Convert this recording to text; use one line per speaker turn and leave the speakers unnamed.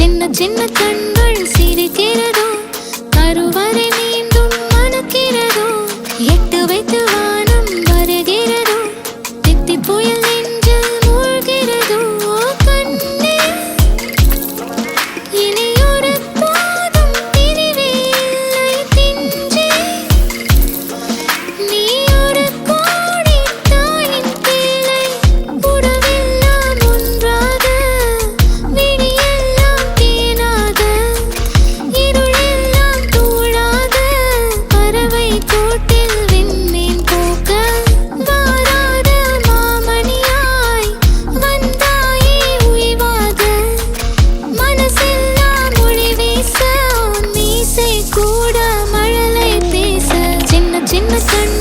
சின்ன சின்ன கண்கள் சிரிக்கிறதோ, கருவறை மீண்டும் மணக்கிறதோ, எட்டு வைத்து வானம் வருகிறதோ, தித்தி புயல் நெஞ்சில் மூழ்கிறதோ. கண்ணே இனியொரு போதும் பிரிவே இல்லை பிஞ்சே, நீ ஒரு கோடி தாயின் பிள்ளை. உறவெல்லாம் ஒன்றாக, விழியெல்லாம் தேனாக, இருளெல்லாம் தூளாக, பறவை கூட்டில் விண்மீன் பூக்க, வாராத மாமணியாய் வந்தாயே உய்வாக, மனசெல்லாம் மொழி வீச, மீசை கூட மழலை பேச. சின்ன சின்ன கண்